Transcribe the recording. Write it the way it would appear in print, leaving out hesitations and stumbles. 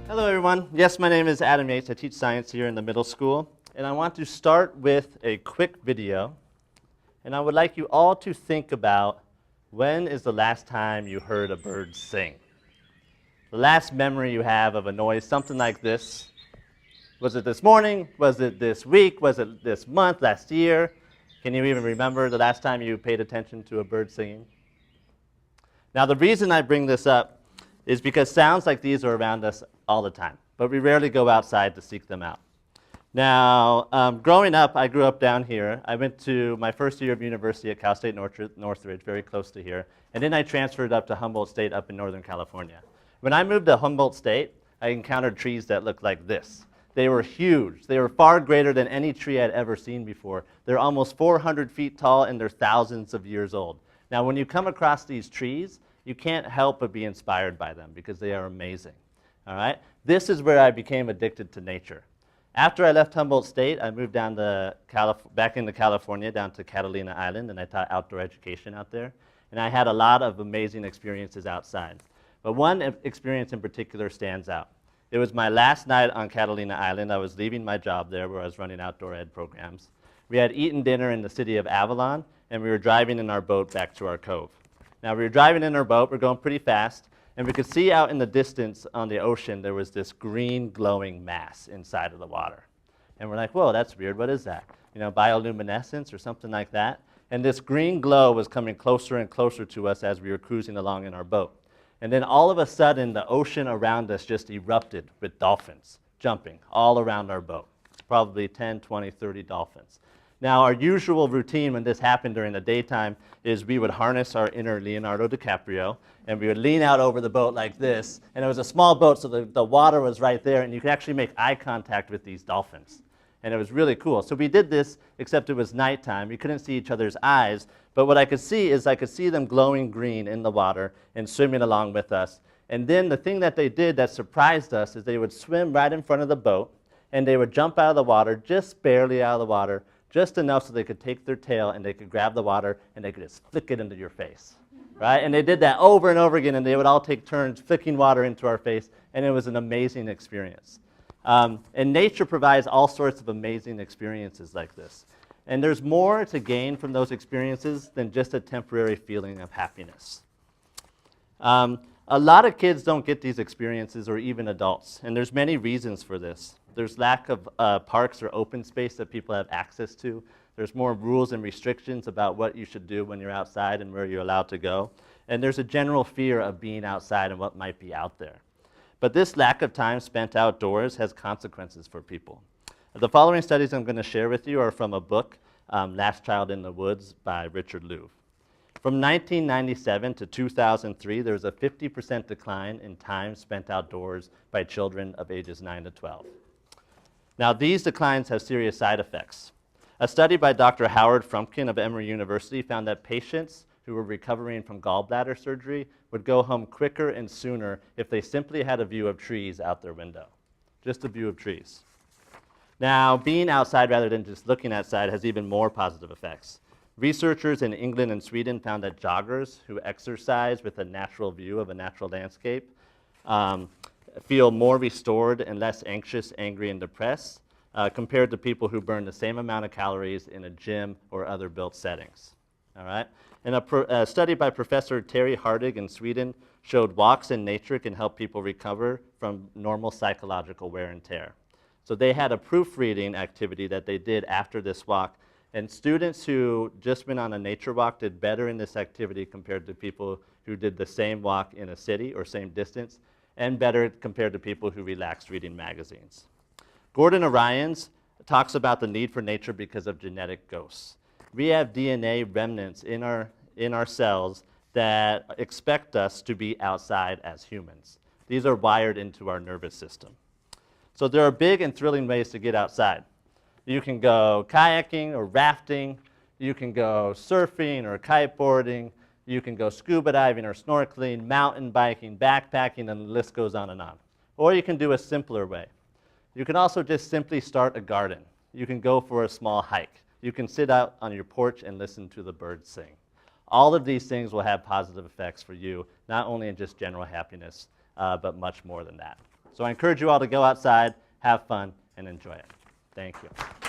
Hello everyone. Yes, my name is Adam Yates. I teach science here in the middle school. And I want to start with a quick video. And I would like you all to think about, when is the last time you heard a bird sing? The last memory you have of a noise, something like this. Was it this morning? Was it this week? Was it this month, last year? Can you even remember the last time you paid attention to a bird singing? Now the reason I bring this up is because sounds like these are around us all the time, but we rarely go outside to seek them out. Now, growing up, I grew up down here. I went to my first year of university at Cal State Northridge, very close to here, and then I transferred up to Humboldt State up in Northern California. When I moved to Humboldt State, I encountered trees that looked like this. They were huge. They were far greater than any tree I'd ever seen before. They're almost 400 feet tall, and they're thousands of years old. Now, when you come across these trees, you can't help but be inspired by them because they are amazing. All right? This is where I became addicted to nature. After I left Humboldt State, I moved down to back into California, down to Catalina Island, and I taught outdoor education out there. And I had a lot of amazing experiences outside. But one experience in particular stands out. It was my last night on Catalina Island. I was leaving my job there where I was running outdoor ed programs. We had eaten dinner in the city of Avalon, and we were driving in our boat back to our cove. Now, we were driving in our boat. We're going pretty fast. And we could see out in the distance on the ocean, there was this green glowing mass inside of the water. And we're like, whoa, that's weird. What is that? You know, bioluminescence or something like that? And this green glow was coming closer and closer to us as we were cruising along in our boat. And then all of a sudden, the ocean around us just erupted with dolphins jumping all around our boat. Probably 10, 20, 30 dolphins. Now, our usual routine when this happened during the daytime is we would harness our inner Leonardo DiCaprio, and we would lean out over the boat like this. And it was a small boat, so the water was right there, and you could actually make eye contact with these dolphins. And it was really cool. So we did this, except it was nighttime. We couldn't see each other's eyes, but what I could see is I could see them glowing green in the water and swimming along with us. And then the thing that they did that surprised us is they would swim right in front of the boat, and they would jump out of the water, just barely out of the water, just enough so they could take their tail and they could grab the water and they could just flick it into your face, right? And they did that over and over again, and they would all take turns flicking water into our face, and it was an amazing experience. And nature provides all sorts of amazing experiences like this. And there's more to gain from those experiences than just a temporary feeling of happiness. A lot of kids don't get these experiences, or even adults, and there's many reasons for this. There's lack of parks or open space that people have access to. There's more rules and restrictions about what you should do when you're outside and where you're allowed to go. And there's a general fear of being outside and what might be out there. But this lack of time spent outdoors has consequences for people. The following studies I'm going to share with you are from a book, Last Child in the Woods by Richard Louv. From 1997 to 2003, there was a 50% decline in time spent outdoors by children of ages 9 to 12. Now, these declines have serious side effects. A study by Dr. Howard Frumpkin of Emory University found that patients who were recovering from gallbladder surgery would go home quicker and sooner if they simply had a view of trees out their window. Just a view of trees. Now, being outside rather than just looking outside has even more positive effects. Researchers in England and Sweden found that joggers who exercise with a natural view of a natural landscape feel more restored and less anxious, angry, and depressed compared to people who burn the same amount of calories in a gym or other built settings. All right? And a study by Professor Terry Hardig in Sweden showed walks in nature can help people recover from normal psychological wear and tear. So they had a proofreading activity that they did after this walk, and students who just went on a nature walk did better in this activity compared to people who did the same walk in a city or same distance, and better compared to people who relaxed reading magazines. Gordon Orions talks about the need for nature because of genetic ghosts. We have DNA remnants in our cells that expect us to be outside as humans. These are wired into our nervous system. So there are big and thrilling ways to get outside. You can go kayaking or rafting. You can go surfing or kiteboarding. You can go scuba diving or snorkeling, mountain biking, backpacking, and the list goes on and on. Or you can do a simpler way. You can also just simply start a garden. You can go for a small hike. You can sit out on your porch and listen to the birds sing. All of these things will have positive effects for you, not only in just general happiness, but much more than that. So I encourage you all to go outside, have fun, and enjoy it. Thank you.